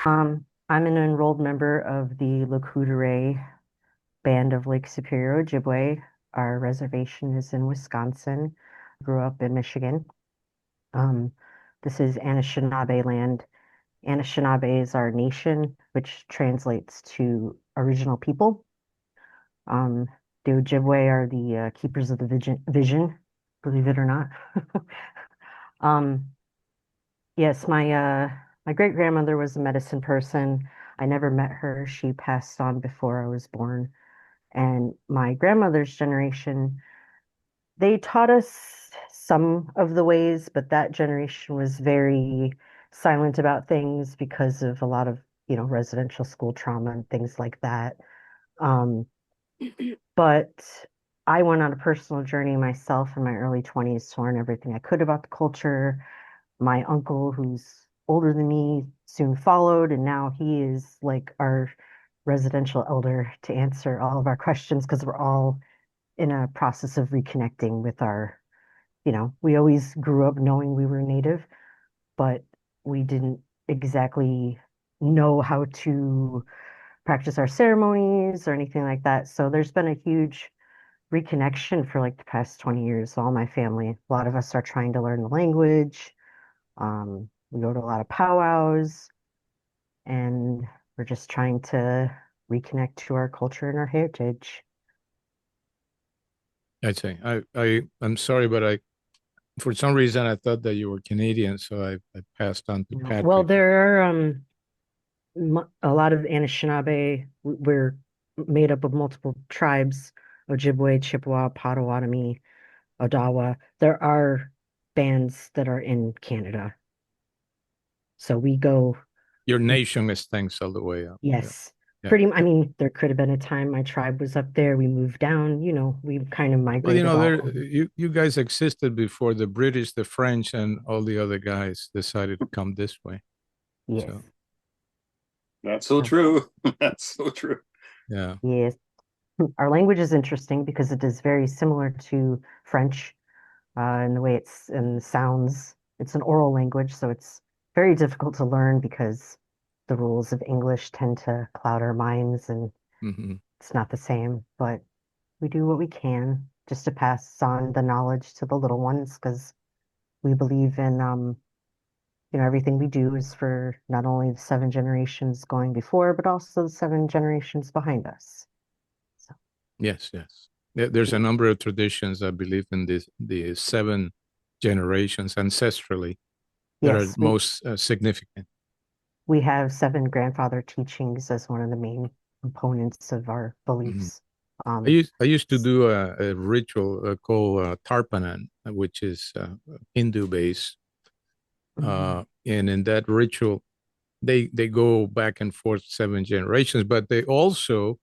I'm an enrolled member of the Lakudere Band of Lake Superior, Ojibwe. Our reservation is in Wisconsin. Grew up in Michigan. Um, this is Anishinaabe land. Anishinaabe is our nation, which translates to original people. Um, the Ojibwe are the keepers of the vision, believe it or not. Um, yes, my great grandmother was a medicine person. I never met her. She passed on before I was born. And my grandmother's generation, they taught us some of the ways, but that generation was very silent about things because of a lot of, residential school trauma and things like that. Um, but I went on a personal journey myself in my early 20s to learn everything I could about the culture. My uncle, who's older than me, soon followed, and now he is like our residential elder to answer all of our questions because we're all in a process of reconnecting with we always grew up knowing we were native, but we didn't exactly know how to practice our ceremonies or anything like that. So there's been a huge reconnection for like the past 20 years. All my family, a lot of us are trying to learn the language. We go to a lot of powwows and we're just trying to reconnect to our culture and our heritage. I see. I'm sorry, but for some reason I thought that you were Canadian, so I passed on to Well, Patrick. there are a lot of Anishinaabe. We're made up of multiple tribes: Ojibwe, Chippewa, Potawatomi, Odawa. There are bands that are in Canada, so we go. Your nation extends all the way up. Yeah, Yes, yeah. pretty. I mean, there could have been a time my tribe was up there. We moved down. We kind of Well, migrated all over. you guys existed before the British, the French, and all the other guys decided to come this way. Yes. So That's so So, true. That's so true. yeah. yes. Our language is interesting because it is very similar to French in the way it's and sounds. It's an oral language, so it's very difficult to learn because the rules of English tend to cloud our minds and Hmm. it's not the same. But we do what we can just to pass on the knowledge to the little ones because we believe in everything we do is for not only the seven generations going before, but also the seven generations behind us. So Yes, yes. There's a number of traditions I believe in the seven generations ancestrally that are yes, we most significant. we have seven grandfather teachings as one of the main components of our Mhm. beliefs. I Um, used I used to do a ritual called Tarpanan, which is Hindu based, mhm. and in that ritual, they go back and forth seven generations, but they also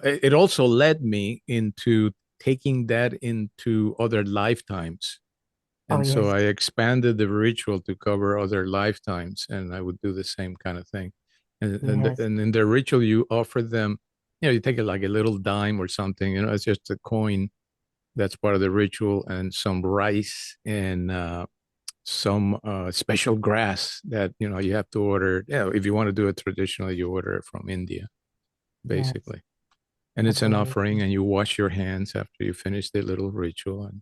it also led me into taking that into other lifetimes. Oh And so yes, I expanded the ritual to cover other lifetimes, and I would do the same kind of thing. yes, And in the ritual, you offer them, you take it like a little dime or something, it's just a coin that's part of the ritual, and some rice and some special grass that you have to order. Yeah, if you want to do it traditionally, you order it from India, yes. basically. And it's That's an offering, amazing. and you wash your hands after you finish the little ritual, and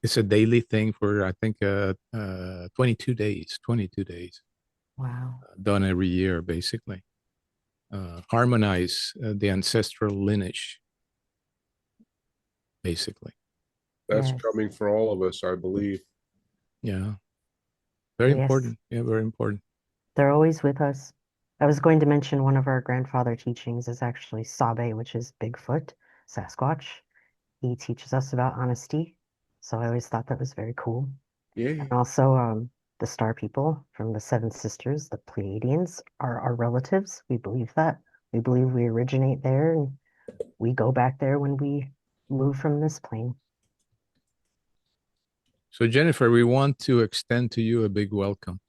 it's a daily thing for I think 22 days, 22 days, Wow. done every year, basically. Harmonize the ancestral lineage, basically. That's Yes, coming for all of us, I believe. Yeah, very yes. important. Yeah, very important. They're always with us. I was going to mention one of our grandfather teachings is actually Sabe, which is Bigfoot, Sasquatch. He teaches us about honesty. So I always thought that was very cool. And Yay. also, the star people from the Seven Sisters, the Pleiadians, are our relatives. We believe that. We believe we originate there and we go back there when we move from this plane. So, Jennifer, we want to extend to you a big welcome.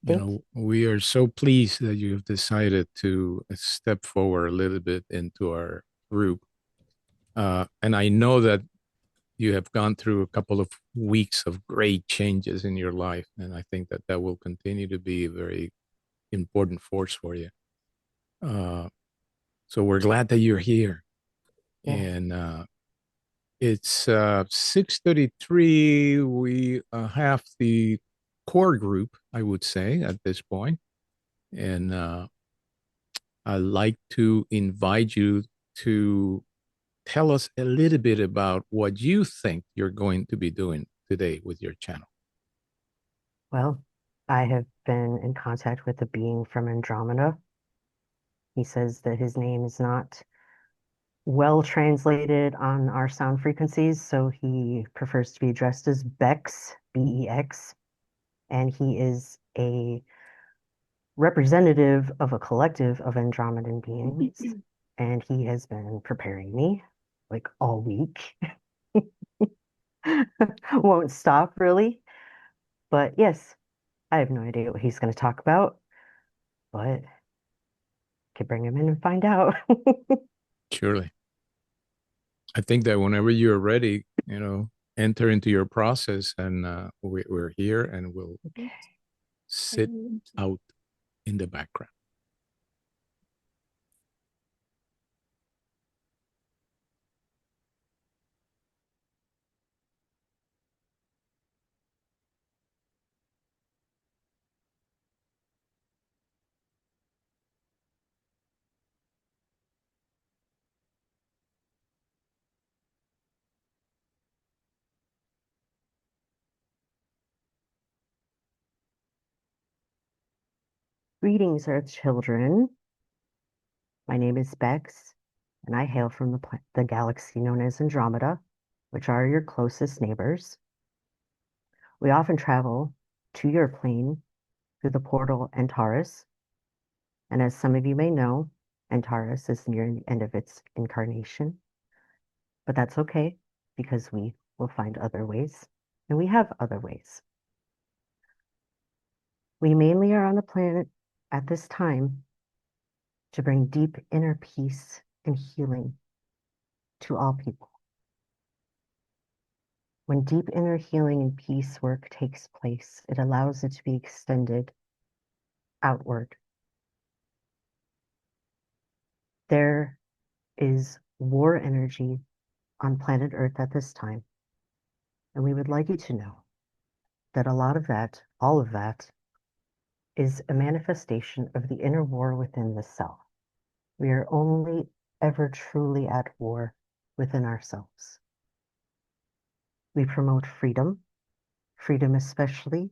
Thank you. We are so pleased that you have decided to step forward a little bit into our group. And I know that you have gone through a couple of weeks of great changes in your life. And I think that that will continue to be very important force for you. So we're glad that you're here. Yeah. And it's 6:33. We have the core group, I would say, at this point. And I'd like to invite you to tell us a little bit about what you think you're going to be doing today with your channel. Well, I have been in contact with a being from Andromeda. He says that his name is not well translated on our sound frequencies, so he prefers to be addressed as Bex, Bex, and he is a representative of a collective of Andromedan beings, and he has been preparing me like all week. Won't stop, really. But yes, I have no idea what he's going to talk about, but could bring him in and find out. Surely. I think that whenever you're ready, enter into your process, and we're here and we'll sit out in the background. Greetings, Earth children. My name is Bex, and I hail from the galaxy known as Andromeda, which are your closest neighbors. We often travel to your plane through the portal Antares, and as some of you may know, Antares is near the end of its incarnation. But that's okay, because we will find other ways, and we have other ways. We mainly are on the planet at this time to bring deep inner peace and healing to all people. When deep inner healing and peace work takes place, it allows it to be extended outward. There is war energy on planet Earth at this time, and we would like you to know that a lot of that, all of that, is a manifestation of the inner war within the self. We are only ever truly at war within ourselves. We promote freedom, freedom especially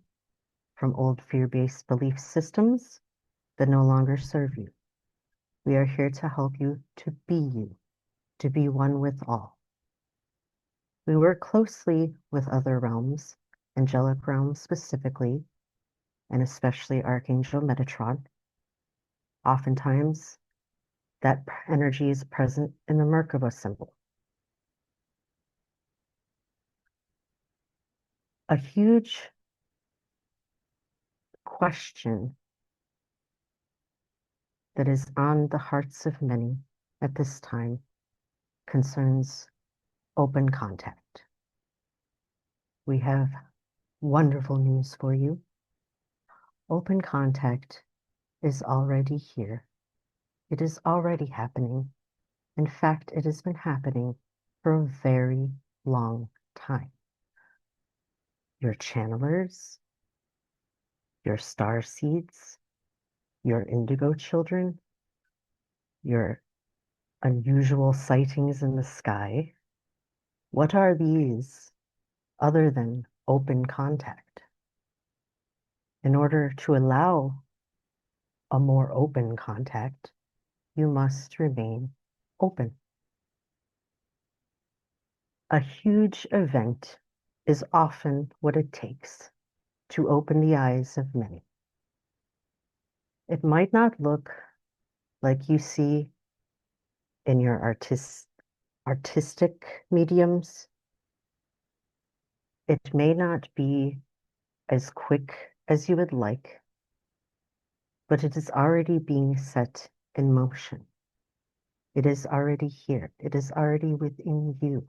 from old fear-based belief systems that no longer serve you. We are here to help you, to be one with all. We work closely with other realms, angelic realms specifically, and especially Archangel Metatron. Oftentimes, that energy is present in the Merkabah symbol. A huge question that is on the hearts of many at this time concerns open contact. We have wonderful news for you. Open contact is already here. It is already happening. In fact, it has been happening for a very long time. Your channelers, your star seeds, your indigo children, your unusual sightings in the sky. What are these other than open contact? In order to allow a more open contact, you must remain open. A huge event is often what it takes to open the eyes of many. It might not look like you see in your artistic mediums. It may not be as quick as you would like, but it is already being set in motion. It is already here. It is already within you.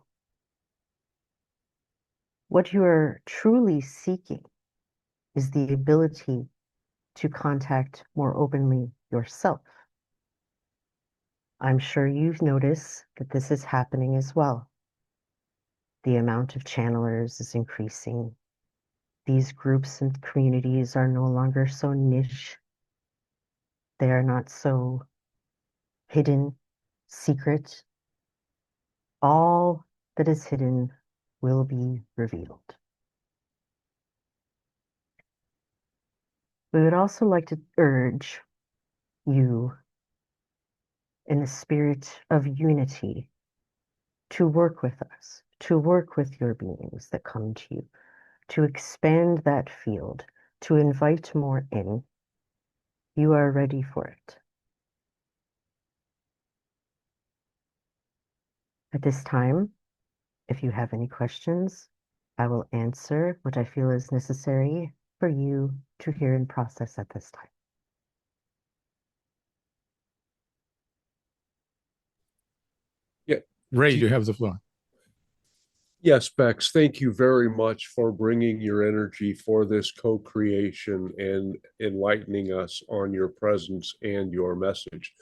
What you are truly seeking is the ability to contact more openly yourself. I'm sure you've noticed that this is happening as well. The amount of channelers is increasing. These groups and communities are no longer so niche. They are not so hidden, secret. All that is hidden will be revealed. We would also like to urge you, in the spirit of unity, to work with us, to work with your beings that come to you, to expand that field, to invite more in. You are ready for it. At this time, if you have any questions, I will answer what I feel is necessary for you to hear and process at this time. Yeah. Ray, you have the floor. Yes, Bex, thank you very much for bringing your energy for this co-creation and enlightening us on your presence and your message.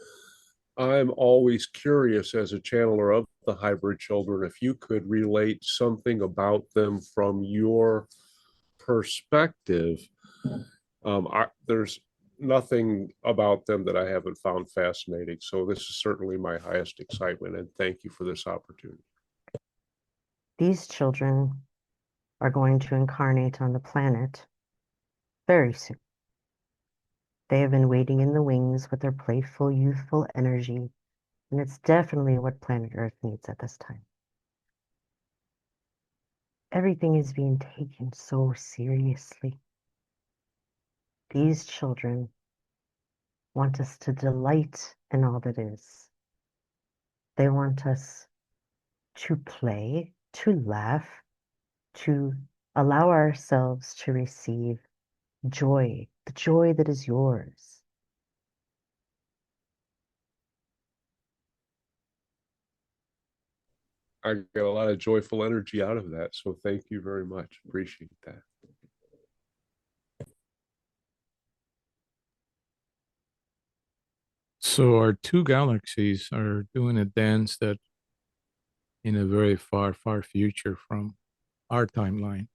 I'm always curious as a channeler of the hybrid children, if you could relate something about them from your perspective. There's nothing about them that I haven't found fascinating. So this is certainly my highest excitement, and thank you for this opportunity. These children are going to incarnate on the planet very soon. They have been waiting in the wings with their playful, youthful energy, and it's definitely what planet Earth needs at this time. Everything is being taken so seriously. These children want us to delight in all that is. They want us to play, to laugh, to allow ourselves to receive joy, the joy that is yours. I get a lot of joyful energy out of that. So thank you very much. Appreciate that. So our two galaxies are doing a dance that in a very far, far future from our timeline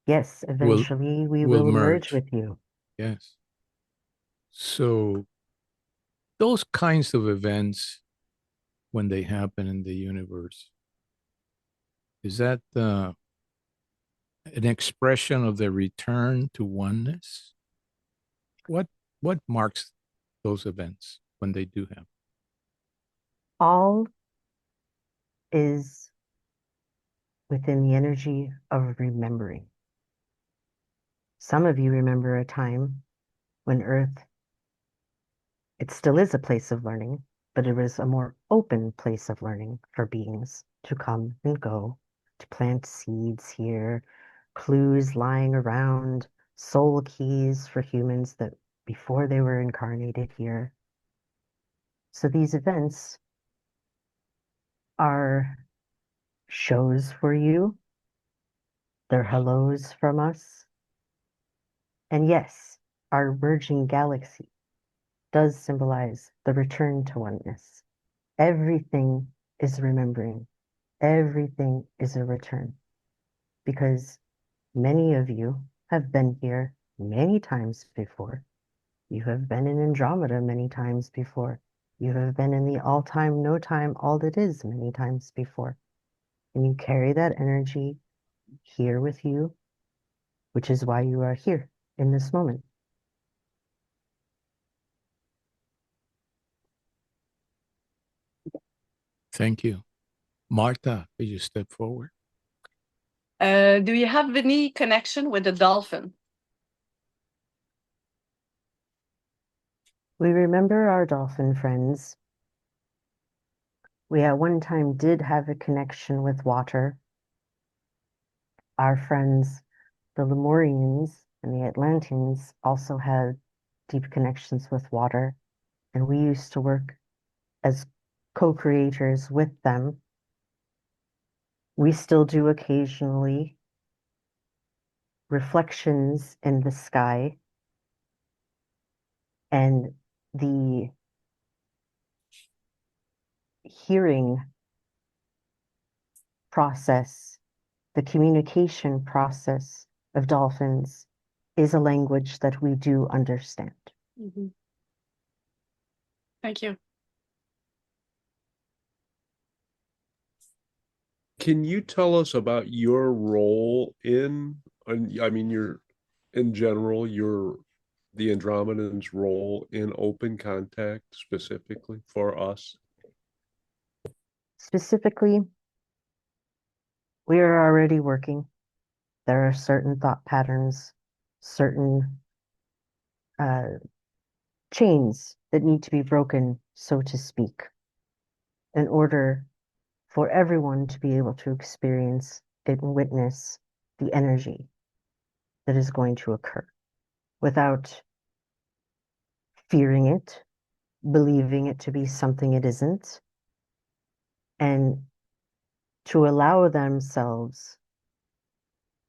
Yes, will eventually we will will merge merge. with you. Yes. So those kinds of events when they happen in the universe, is that an expression of the return to oneness? What what marks those events when they do happen? All is within the energy of remembering. Some of you remember a time when Earth, it still is a place of learning, but it was a more open place of learning for beings to come and go, to plant seeds here, clues lying around, soul keys for humans that before they were incarnated here. So these events are shows for you. They're hellos from us. And yes, our merging galaxy does symbolize the return to oneness. Everything is remembering. Everything is a return. Because many of you have been here many times before. You have been in Andromeda many times before. You have been in the all time, no time, all that is many times before. And you carry that energy here with you, which is why you are here in this moment. Thank you. Marta, could you step forward? Do you have any connection with the dolphin? We remember our dolphin friends. We at one time did have a connection with water. Our friends, the Lemurians and the Atlanteans, also had deep connections with water, and we used to work as co-creators with them. We still do occasionally reflections in the sky And the hearing process, the communication process of dolphins is a language that we do understand. Mhm. Thank you. Can you tell us about your role I mean, in general, the Andromedans' role in open contact specifically for us? Specifically, we are already working. There are certain thought patterns, certain uh, chains that need to be broken, so to speak, in order for everyone to be able to experience and witness the energy that is going to occur without fearing it, believing it to be something it isn't, and to allow themselves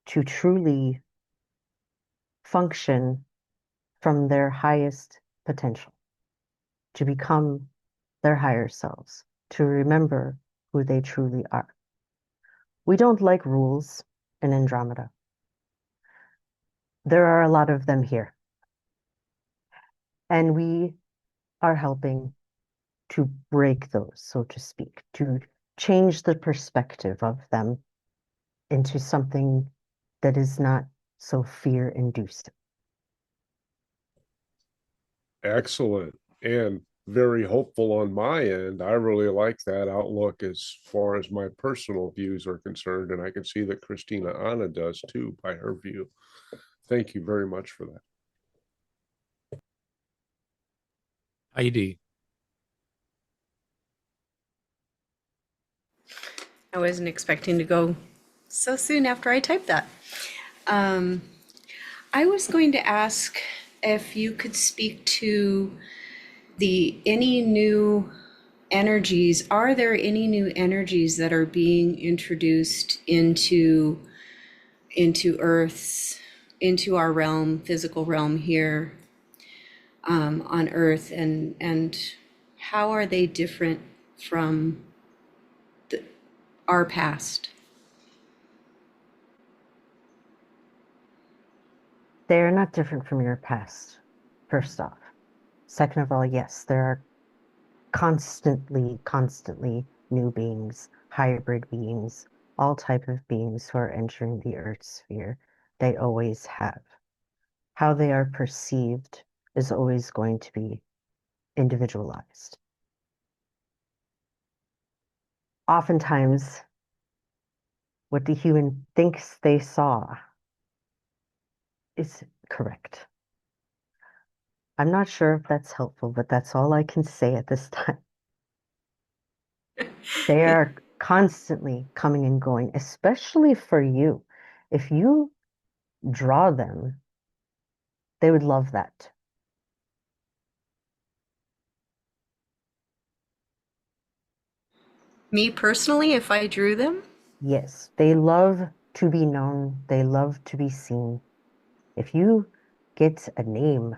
to truly function from their highest potential, to become their higher selves, to remember who they truly are. We don't like rules in Andromeda. There are a lot of them here, and we are helping to break those, so to speak, to change the perspective of them into something that is not so fear inducing. Excellent. And very hopeful on my end. I really like that outlook as far as my personal views are concerned. And I can see that Christina Anna does too by her view. Thank you very much for that. Heidi. I wasn't expecting to go so soon after I typed that. I was going to ask if you could speak to any new energies. Are there any new energies that are being introduced into Earth's, into our realm, physical realm here on Earth, and how are they different from our past? They are not different from your past, first off. Second of all, yes, there are constantly new beings, hybrid beings, all type of beings who are entering the Earth sphere. They always have. How they are perceived is always going to be individualized. Oftentimes, what the human thinks they saw is correct. I'm not sure if that's helpful, but that's all I can say at this time. They are constantly coming and going, especially for you. If you draw them, they would love that. Me personally, if I drew them? Yes, they love to be known, they love to be seen. If you get a name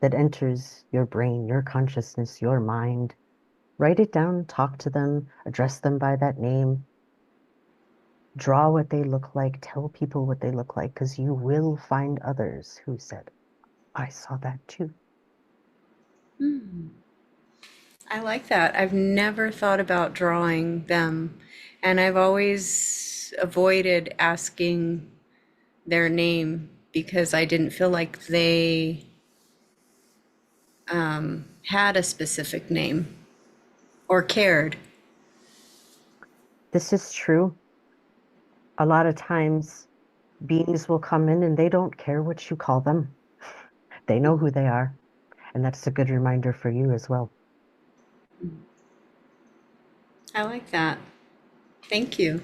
that enters your brain, your consciousness, your mind, write it down, talk to them, address them by that name, draw what they look like, tell people what they look like, because you will find others who said, I saw that too. I like that. I've never thought about drawing them, and I've always avoided asking their name because I didn't feel like they had a specific name or cared. This is true. A lot of times, beings will come in and they don't care what you call them. They know who they are. And that's a good reminder for you as well. I like that. Thank you.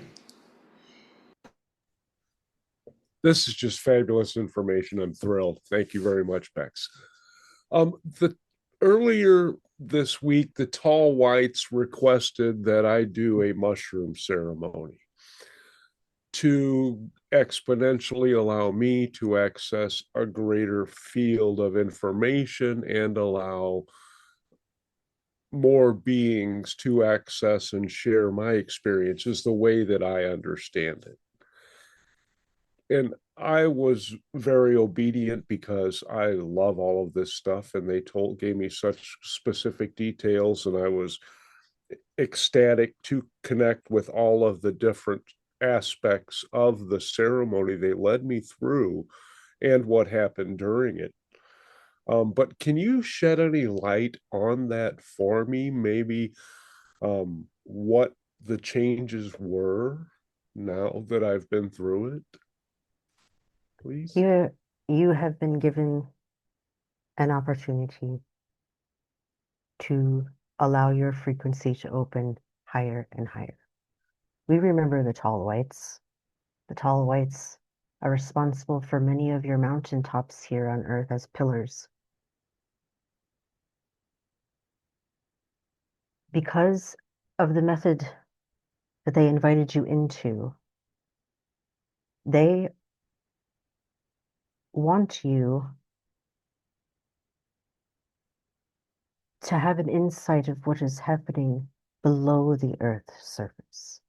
This is just fabulous information. I'm thrilled. Thank you very much, Bex. The earlier this week, the Tall Whites requested that I do a mushroom ceremony. to exponentially allow me to access a greater field of information and allow more beings to access and share my experiences the way that I understand it. And I was very obedient because I love all of this stuff, and they gave me such specific details, and I was ecstatic to connect with all of the different aspects of the ceremony they led me through and what happened during it. But can you shed any light on that for me? Maybe what the changes were now that I've been through it, please? You have been given an opportunity to allow your frequency to open higher and higher. We remember the tall whites. The tall whites are responsible for many of your mountaintops here on Earth as pillars. Because of the method that they invited you into, they want you to have an insight of what is happening below the Earth's surface.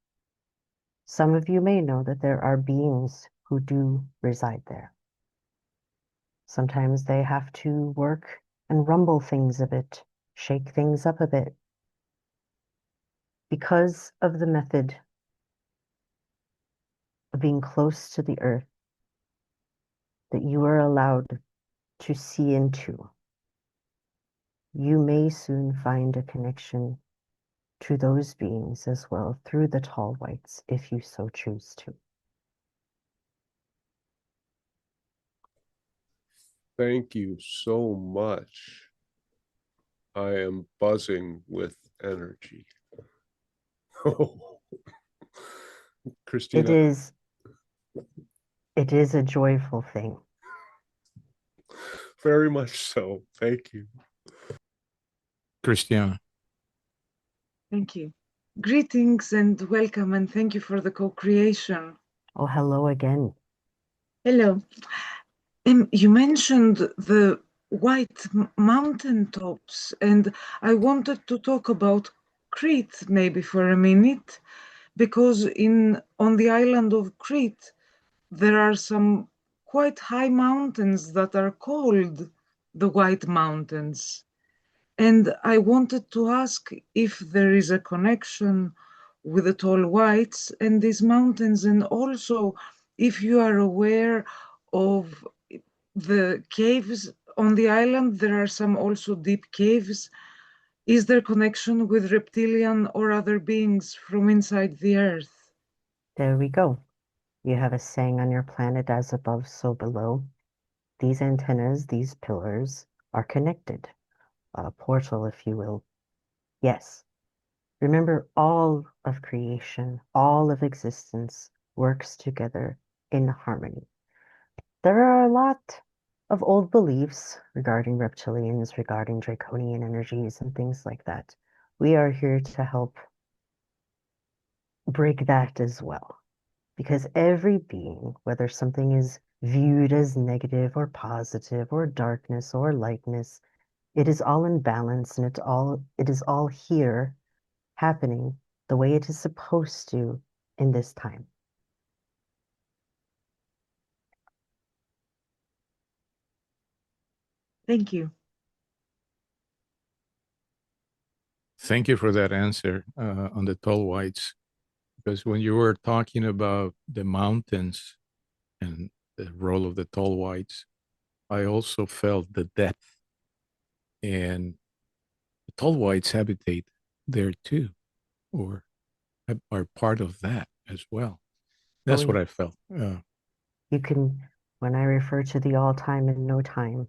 Some of you may know that there are beings who do reside there. Sometimes they have to work and rumble things a bit, shake things up a bit. Because of the method of being close to the Earth that you are allowed to see into, you may soon find a connection to those beings as well through the tall whites if you so choose to. Thank you so much. I am buzzing with energy. Christina. It is a joyful thing. Very much so. Thank you. Christiana. Thank you. Greetings and welcome, and thank you for the co-creation. Oh, hello again. Hello. You mentioned the white mountain tops, and I wanted to talk about Crete maybe for a minute, because on the island of Crete, there are some quite high mountains that are called the White Mountains. And I wanted to ask if there is a connection with the tall whites and these mountains, and also if you are aware of the caves on the island. There are some also deep caves. Is there connection with reptilian or other beings from inside the earth? There we go. You have a saying on your planet, as above, so below. These antennas, these pillars, are connected. A portal, if you will. Yes. Remember, all of creation, all of existence works together in harmony. There are a lot of old beliefs regarding reptilians, regarding draconian energies, and things like that. We are here to help break that as well. Because every being, whether something is viewed as negative or positive or darkness or lightness, it is all in balance, and it is all here happening the way it is supposed to in this time. Thank you. Thank you for that answer on the tall whites. Because when you were talking about the mountains and the role of the tall whites, I also felt the depth. And the tall whites habitate there too, or are part of that as well. That's what I felt. You can, when I refer to the all time and no time,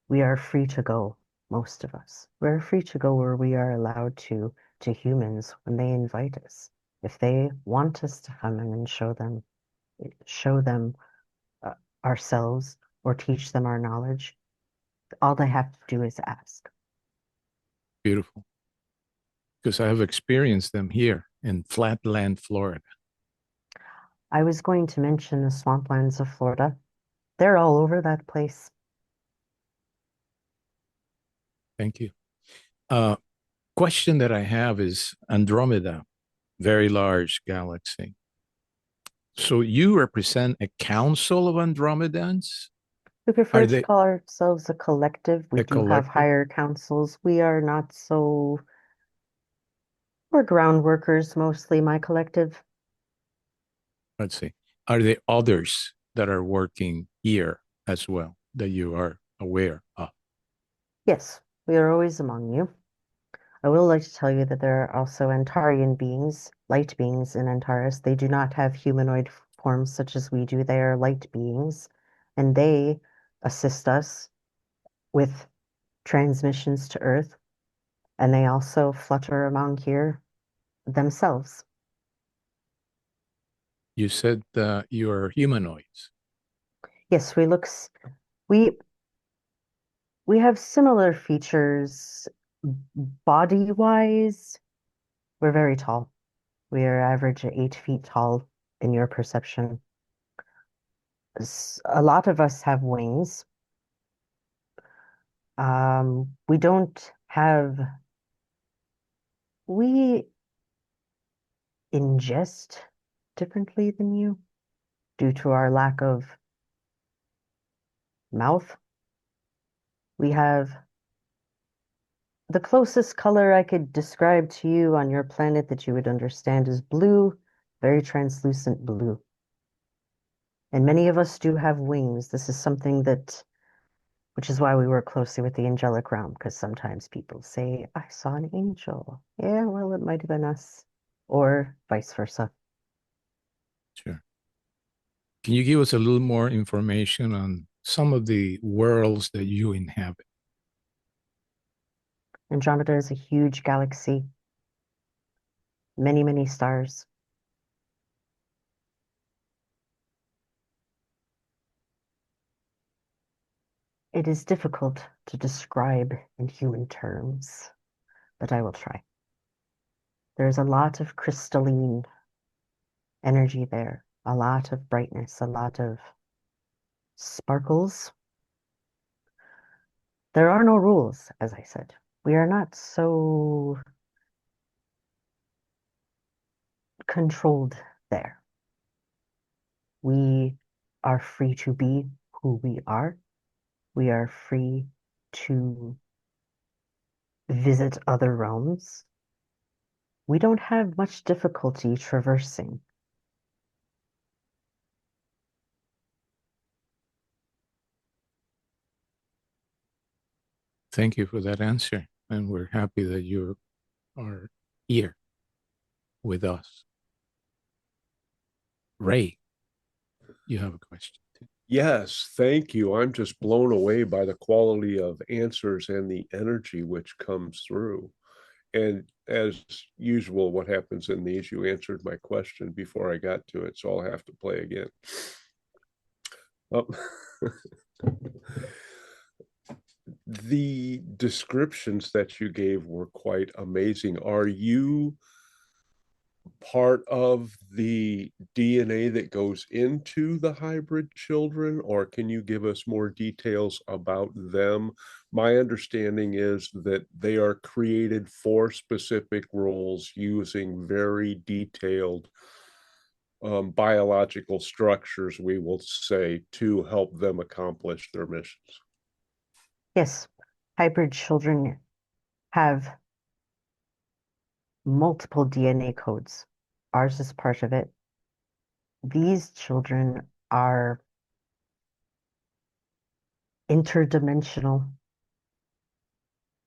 we are free to go, most of us. We're free to go where we are allowed to humans when they invite us. If they want us to come in and show them ourselves or teach them our knowledge, all they have to do is ask. Beautiful. Because I have experienced them here in Flatland, Florida. I was going to mention the swamplands of Florida. They're all over that place. Thank you. Question that I have is Andromeda, very large galaxy. So you represent a council of Andromedans? We prefer Are to they call ourselves a collective. We a do have collective? higher councils. We are not so, we're ground workers mostly, my collective. Let's see. Are there others that are working here as well that you are aware of? Yes, we are always among you. I will like to tell you that there are also Antarian beings, light beings in Antares. They do not have humanoid forms such as we do. They are light beings, and they assist us with transmissions to Earth, and they also flutter among here themselves. You said you are humanoids. Yes, we we have similar features body-wise. We're very tall. We are average at 8 feet tall in your perception. A lot of us have wings. We don't have, we ingest differently than you due to our lack of mouth. We have the closest color I could describe to you on your planet that you would understand is blue, very translucent blue. And many of us do have wings. This is something that, which is why we work closely with the angelic realm, because sometimes people say, I saw an angel. Yeah, well, it might have been us, or vice versa. Sure. Can you give us a little more information on some of the worlds that you inhabit? Andromeda is a huge galaxy, many, many stars. It is difficult to describe in human terms, but I will try. There's a lot of crystalline energy there, a lot of brightness, a lot of sparkles. There are no rules, as I said. We are not so controlled there. We are free to be who we are. We are free to visit other realms. We don't have much difficulty traversing. Thank you for that answer. And we're happy that you are here with us. Ray, you have a question too. Yes, thank you. I'm just blown away by the quality of answers and the energy which comes through. And as usual, what happens in these, you answered my question before I got to it, so I'll have to play again. Oh. The descriptions that you gave were quite amazing. Are you part of the DNA that goes into the hybrid children, or can you give us more details about them? My understanding is that they are created for specific roles using very detailed biological structures, we will say, to help them accomplish their missions. Yes, hybrid children have multiple DNA codes. Ours is part of it. These children are interdimensional.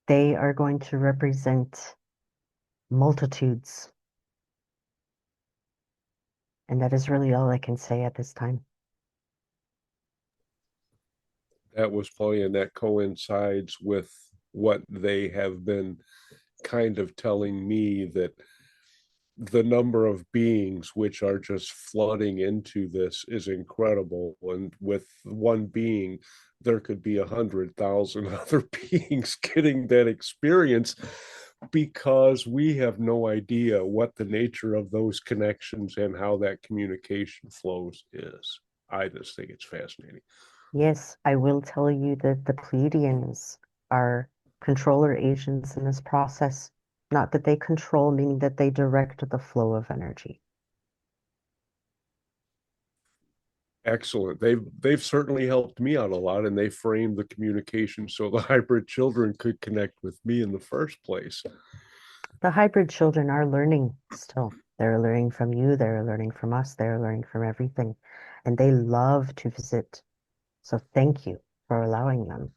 They are going to represent multitudes. And that is really all I can say at this time. That was funny, and that coincides with what they have been kind of telling me, that the number of beings which are just flooding into this is incredible. And with one being, there could be 100,000 other beings getting that experience. because we have no idea what the nature of those connections and how that communication flows is. I just think it's fascinating. Yes, I will tell you that the Pleiadians are controller agents in this process. Not that they control, meaning that they direct the flow of energy. Excellent. They've certainly helped me out a lot, and they framed the communication so the hybrid children could connect with me in the first place. The hybrid children are learning still. They're learning from you, they're learning from us, they're learning from everything. And they love to visit. So thank you for allowing them.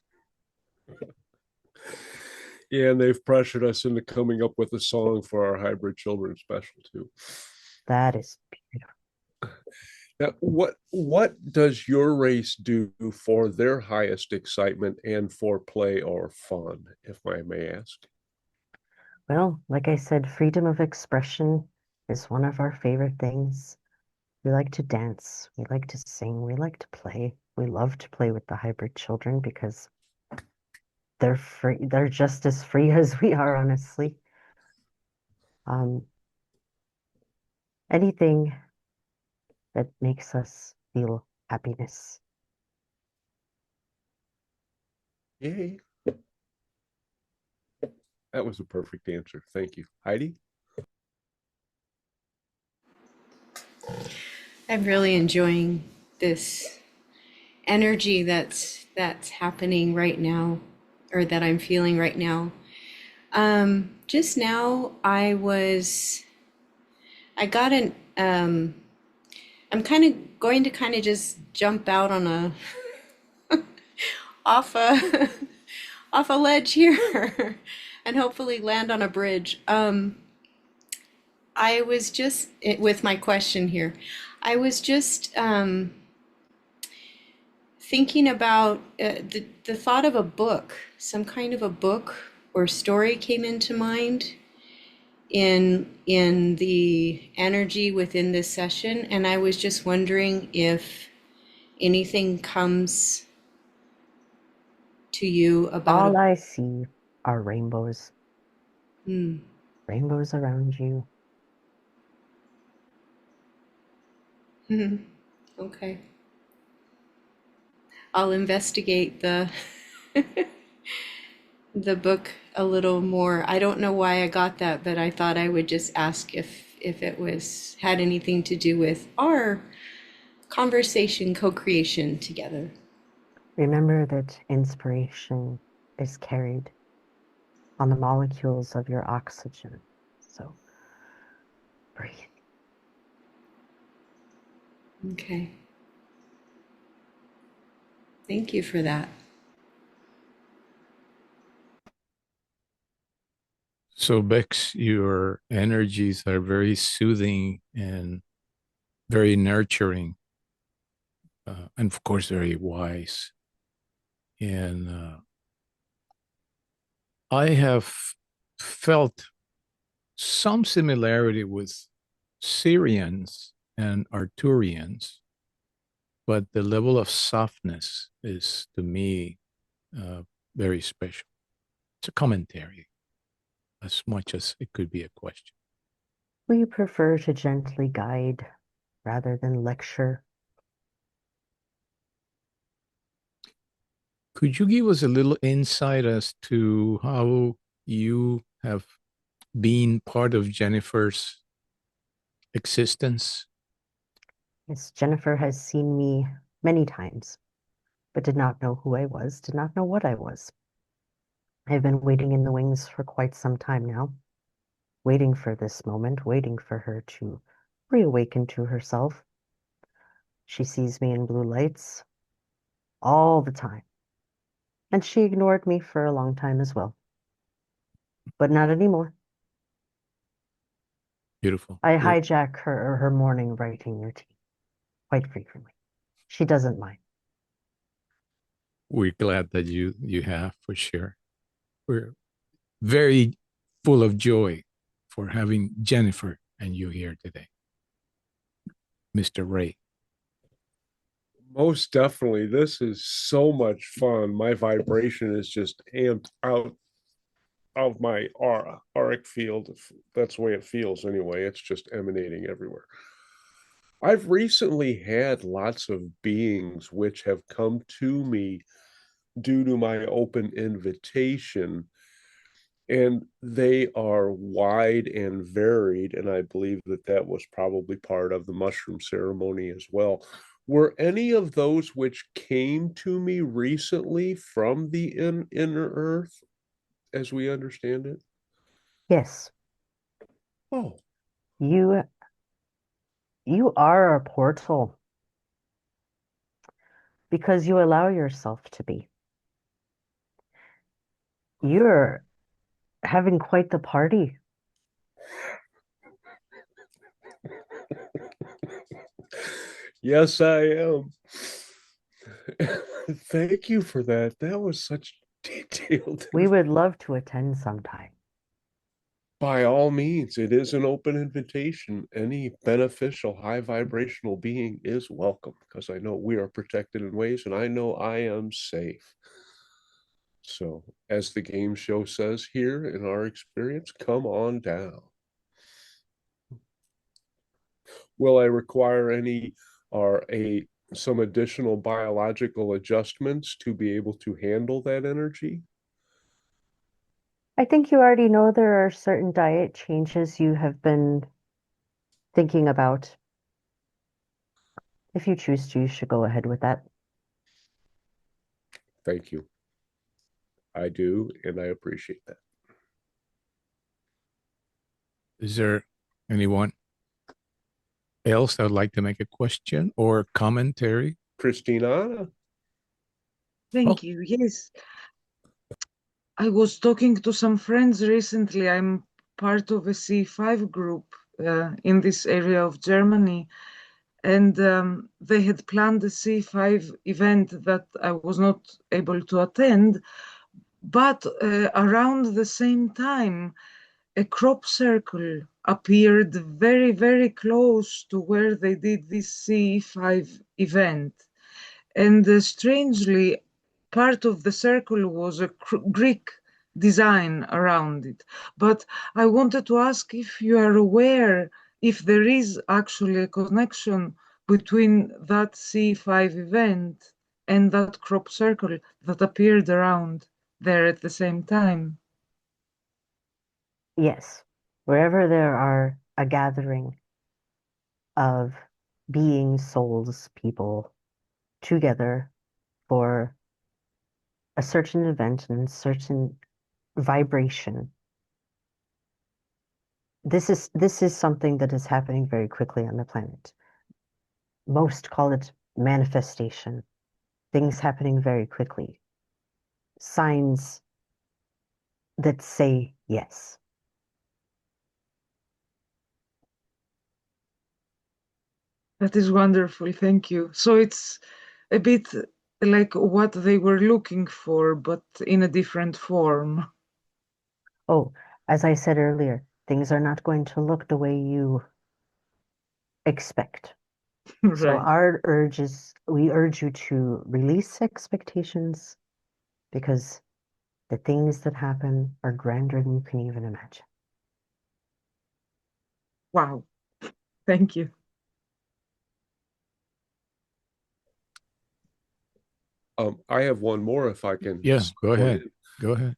Yeah, and they've pressured us into coming up with a song for our hybrid children special too. That is beautiful. Now, what does your race do for their highest excitement and for play or fun, if I may ask? Well, like I said, freedom of expression is one of our favorite things. We like to dance, we like to sing, we like to play. We love to play with the hybrid children because they're free, they're just as free as we are, honestly. Um, Anything that makes us feel happiness. Yay. That was a perfect answer. Thank you. Heidi? I'm really enjoying this energy that's happening right now, or that I'm feeling right now. Just now I got an I'm kind of going to kind of just jump out on a off a off a ledge here and hopefully land on a bridge. I was just with my question here. I was just thinking about the thought of a book, some kind of a book or story came into mind in the energy within this session, and I was just wondering if anything comes to you about All I see are rainbows. Hmm. Rainbows around you. Okay. I'll investigate the book a little more. I don't know why I got that, but I thought I would just ask if it was had anything to do with our conversation, co-creation together. Remember that inspiration is carried on the molecules of your oxygen. So breathe. Okay. Thank you for that. So, Bex, your energies are very soothing and very nurturing, and of course, very wise. And I have felt some similarity with Syrians and Arturians, but the level of softness is, to me, very special. It's a commentary as much as it could be a question. We prefer to gently guide rather than lecture. Could you give us a little insight as to how you have been part of Jennifer's existence? Yes, Jennifer has seen me many times, but did not know who I was, did not know what I was. I've been waiting in the wings for quite some time now, waiting for this moment, waiting for her to reawaken to herself. She sees me in blue lights all the time, and she ignored me for a long time as well, but not anymore. Beautiful. I hijack her morning writing routine quite frequently. She doesn't mind. We're glad that you have, for sure. We're very full of joy for having Jennifer and you here today. Mr. Ray. Most definitely. This is so much fun. My vibration is just amped out of my auric field. That's the way it feels anyway. It's just emanating everywhere. I've recently had lots of beings which have come to me due to my open invitation, and they are wide and varied, and I believe that that was probably part of the mushroom ceremony as well. Were any of those which came to me recently from the inner earth, as we understand it? Yes, Oh, you you are a portal because you allow yourself to be. You're having quite the party. yes, I am. Thank you for that. That was such detailed. We would love to attend sometime. By all means, it is an open invitation. Any beneficial, high vibrational being is welcome because I know we are protected in ways and I know I am safe. So, as the game show says here in our experience, come on down. Will I require any or a some additional biological adjustments to be able to handle that energy? I think you already know there are certain diet changes you have been thinking about. If you choose to, you should go ahead with that. Thank you. I do, and I appreciate that. Is there anyone else that would like to make a question or commentary? Christina? Thank you. Yes, I was talking to some friends recently. I'm part of a C5 group in this area of Germany, and they had planned a C5 event that I was not able to attend. But around the same time, a crop circle appeared very, very close to where they did this C5 event. And strangely, part of the circle was a Greek design around it. But I wanted to ask if you are aware if there is actually a connection between that C5 event and that crop circle that appeared around there at the same time. Yes, wherever there are a gathering of beings, souls, people together for a certain event and certain vibration. This is something that is happening very quickly on the planet. Most call it manifestation. Things happening very quickly. Signs that say yes. That is wonderful. Thank you. So it's a bit like what they were looking for, but in a different form. Oh, as I said earlier, things are not going to look the way you expect. So Right. our urge is, we urge you to release expectations because the things that happen are grander than you can even imagine. Wow. Thank you. I have one more if I can. Yeah, go ahead. in. Go ahead.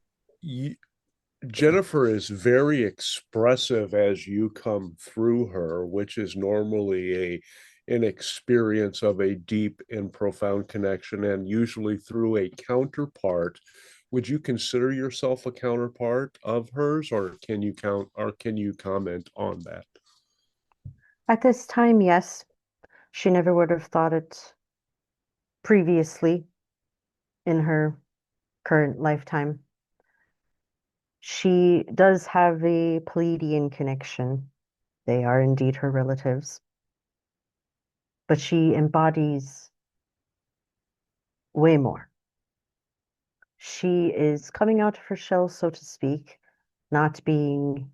Jennifer is very expressive as you come through her, which is normally an experience of a deep and profound connection, and usually through a counterpart. Would you consider yourself a counterpart of hers, or can you comment on that? At this time, yes, she never would have thought it previously in her current lifetime. She does have a Pleiadian connection. They are indeed her relatives. But she embodies way more. She is coming out of her shell, so to speak, not keeping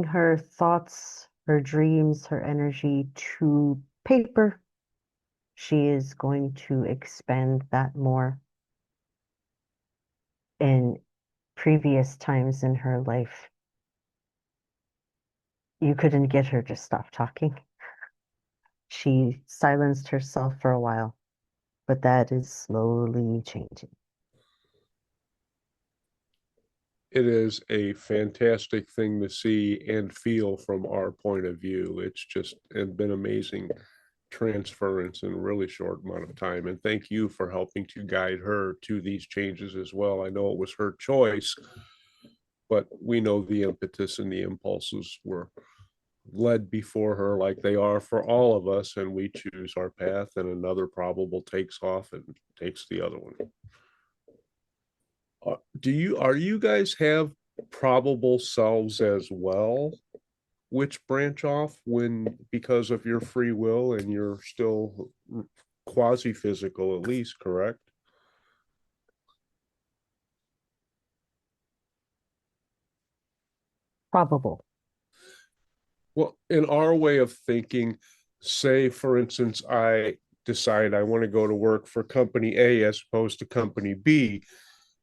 her thoughts, her dreams, her energy to paper. She is going to expand that more and previous times in her life, you couldn't get her to stop talking. She silenced herself for a while, but that is slowly changing. It is a fantastic thing to see and feel from our point of view. It's just been amazing transference in a really short amount of time. And thank you for helping to guide her to these changes as well. I know it was her choice, but we know the impetus and the impulses were led before her, like they are for all of us, and we choose our path, and another probable takes off and takes the other one. Are you guys have probable selves as well, which branch off when because of your free will and you're still quasi-physical at least, correct? Probable. Well, in our way of thinking, say for instance, I decide I want to go to work for company A as opposed to company B,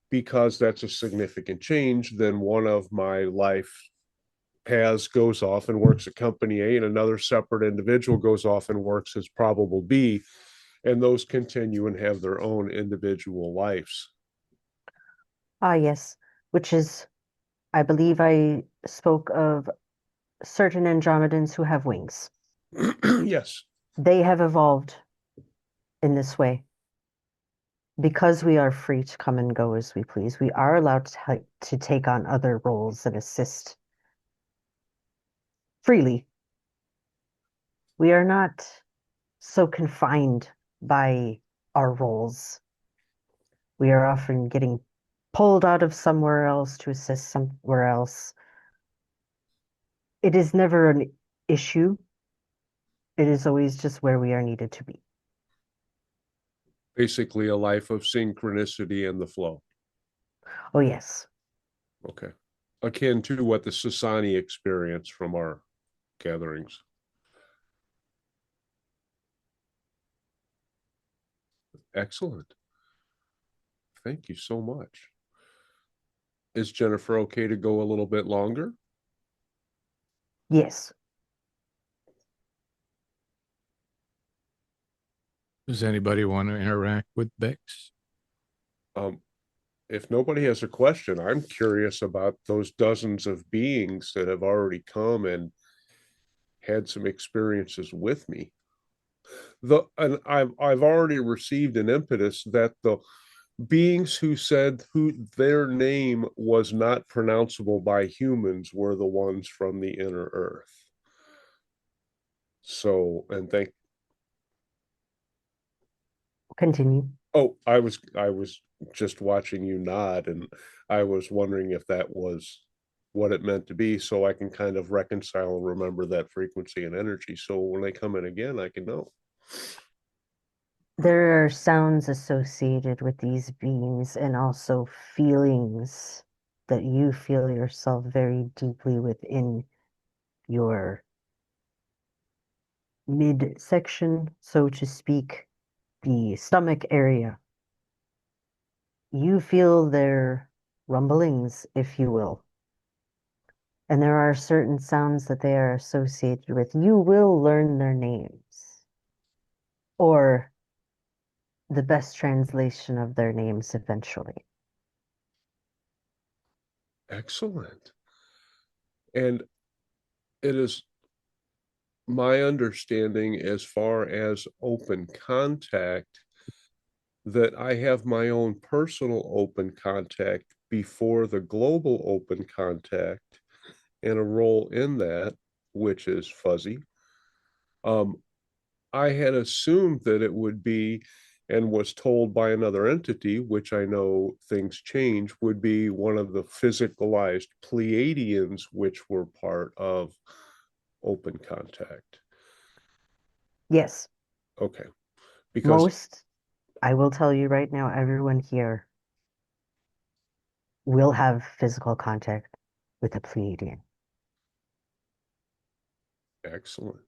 because that's a significant change, then one of my life paths goes off and works at company A, and another separate individual goes off and works as probable B, and those continue and have their own individual lives. Ah, yes, which is, I believe I spoke of certain Andromedans who have wings. Yes. They have evolved in this way. Because we are free to come and go as we please, we are allowed to take on other roles and assist freely. We are not so confined by our roles. We are often getting pulled out of somewhere else to assist somewhere else. It is never an issue. It is always just where we are needed to be. Basically a life of synchronicity and the flow. Oh, yes. Okay. Akin to what the Sasani experience from our gatherings. Excellent. Thank you so much. Is Jennifer okay to go a little bit longer? Yes. Does anybody want to interact with Bex? If nobody has a question, I'm curious about those dozens of beings that have already come and had some experiences with me. And I've already received an impetus that the beings who said who their name was not pronounceable by humans were the ones from the inner earth. So, and thank Continue. Oh, I was just watching you nod, and I was wondering if that was what it meant to be, so I can kind of reconcile and remember that frequency and energy. So when they come in again, I can know. There are sounds associated with these beings and also feelings that you feel yourself very deeply within your midsection, so to speak, the stomach area. You feel their rumblings, if you will. And there are certain sounds that they are associated with. You will learn their names, or the best translation of their names eventually. Excellent. And it is my understanding, as far as open contact, that I have my own personal open contact before the global open contact, and a role in that, which is fuzzy. I had assumed that it would be, and was told by another entity, which I know things change, would be one of the physicalized Pleiadians, which were part of open contact. Yes. Okay. Because I will tell you right now, everyone here will have physical contact with a Pleiadian. excellent.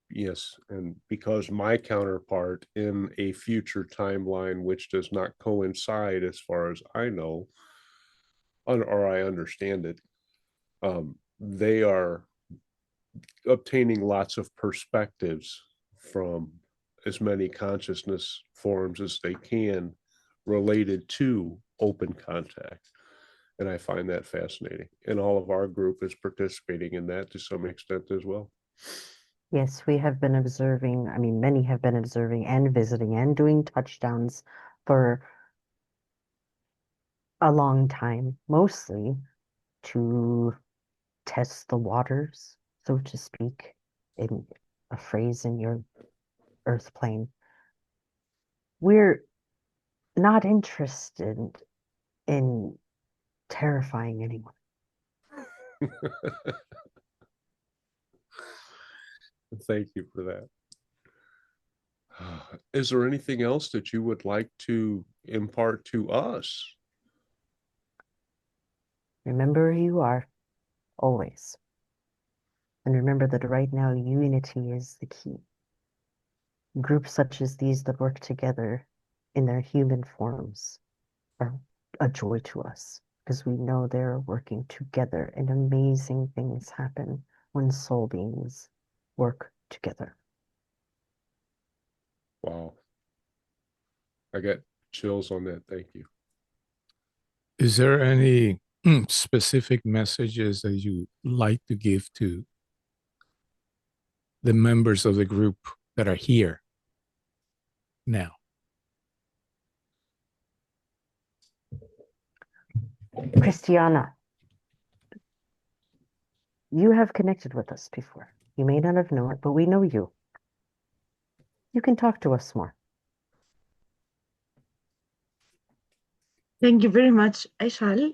Yes, and because my counterpart in a future timeline, which does not coincide as far as I know, or I understand it, they are obtaining lots of perspectives from as many consciousness forms as they can related to open contact. And I find that fascinating. And all of our group is participating in that to some extent as well. Yes, we have been observing. I mean, many have been observing and visiting and doing touchdowns for a long time, mostly to test the waters, so to speak, in a phrase in your earth plane. We're not interested in terrifying anyone. Thank you for that. Is there anything else that you would like to impart to us? Remember who you are, always. And remember that right now, unity is the key. Groups such as these that work together in their human forms are a joy to us because we know they're working together and amazing things happen when soul beings work together. Wow. I got chills on that. Thank you. Is there any specific messages that you like to give to the members of the group that are here now? Christiana, you have connected with us before. You may not have known it, but we know you. You can talk to us more. Thank you very much. I shall.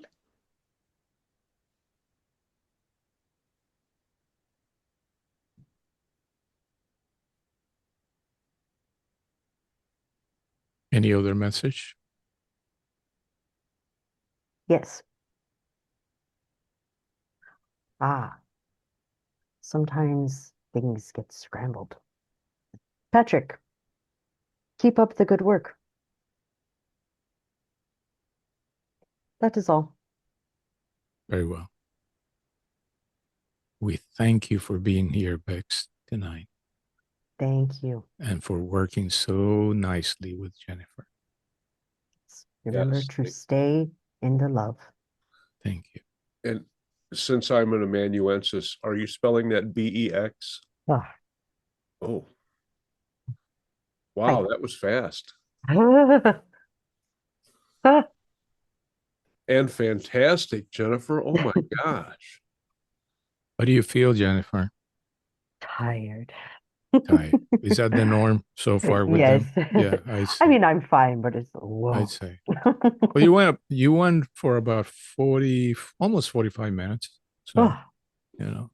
Any other message? Yes. Sometimes things get scrambled. Patrick, keep up the good work. That is all. Very well. We thank you for being here, Bex, tonight, Thank you. and for working so nicely with Jennifer. Remember Yes, to stay in the love. Thank you. and since I'm an amanuensis, are you spelling that BEX? Ah. Oh, wow, that was fast and fantastic, Jennifer. Oh my gosh. How do you feel, Jennifer? Tired. Tired. Is that the norm so far with Yes. them? Yeah, I'd I say. mean, I'm fine, but it's whoa. I'd say. Well, you went for about 40, almost 45 minutes. So, Oh,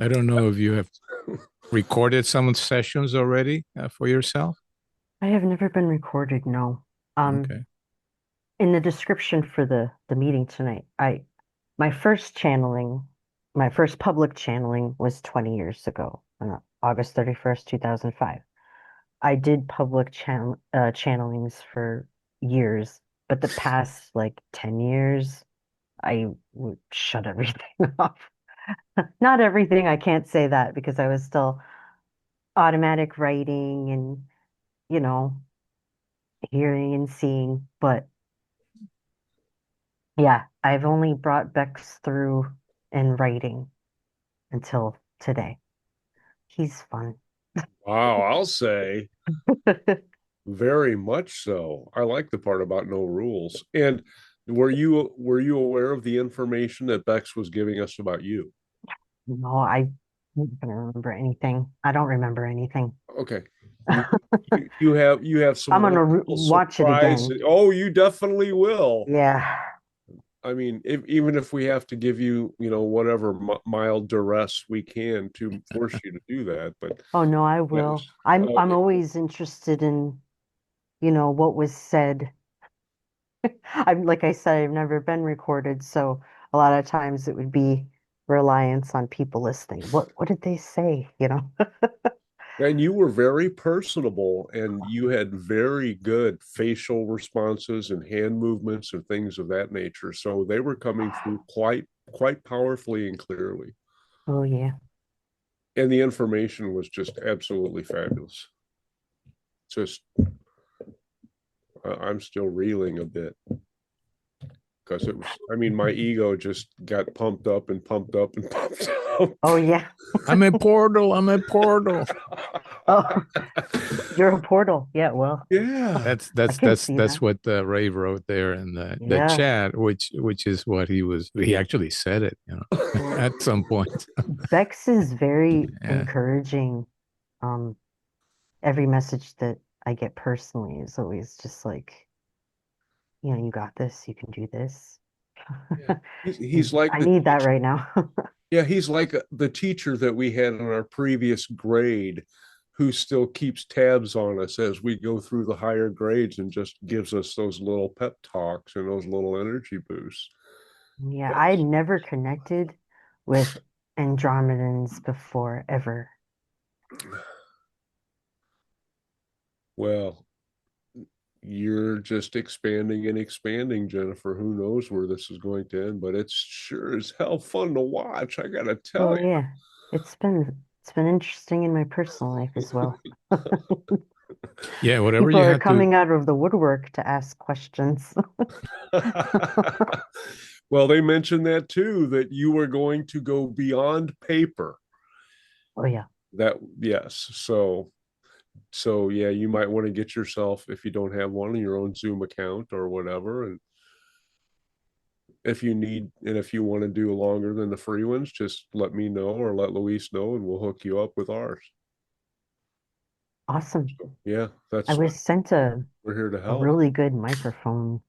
I don't know if you have recorded some sessions already for yourself. I have never been recorded, no. Okay. In the description for the meeting tonight, my first channeling, my first public channeling was 20 years ago, on August 31st, 2005. I did public channelings for years, but the past like 10 years, I would shut everything off. Not everything, I can't say that because I was still automatic writing and, you know, hearing and seeing. But yeah, I've only brought Bex through in writing until today. He's fun. Wow, I'll say very much so. I like the part about no rules. And were you aware of the information that Bex was giving us about you? No, I don't remember anything. I don't remember anything. Okay. You have some I'm gonna wonderful watch it surprise. again. Oh, you definitely will. Yeah. I mean, even if we have to give you, whatever mild duress we can to force you to do that, but Oh no, I that will. was, I'm always interested in, what was said. I'm like I said, I've never been recorded, so a lot of times it would be reliance on people listening. What did they say, And you were very personable, and you had very good facial responses and hand movements and things of that nature. So they were coming through quite powerfully and clearly. Oh yeah. And the information was just absolutely fabulous. Just I'm still reeling a bit because it was, I mean, my ego just got pumped up and pumped up and pumped up. Oh yeah. I'm a portal. I'm a portal. Oh, you're a portal. Yeah, well, Yeah. I can see That's that. what Ray wrote there in the Yeah. chat, which is what he actually said it, at some point. Bex is very Yeah. encouraging. Um, every message that I get personally is always just like, you got this, you can do this. Yeah. He's like I the need that teacher. right now. Yeah, he's like the teacher that we had in our previous grade who still keeps tabs on us as we go through the higher grades and just gives us those little pep talks and those little energy boosts. Yeah, I Yes. never connected with Andromedans before, ever. Well, you're just expanding and expanding, Jennifer. Who knows where this is going to end, but it's sure as hell fun to watch. I gotta tell Oh yeah. It's been interesting in my personal life as well. Yeah, whatever People you are had to. coming out of the woodwork to ask questions. you. Well, they mentioned that too, that you were going to go beyond paper. Oh yeah. That, yes. So yeah, you might want to get yourself, if you don't have one, your own Zoom account or whatever. And if you need, and if you want to do longer than the free ones, just let me know or let Luis know, and we'll hook you up with ours. Awesome. Yeah, I was sent we're here to a help. really good microphone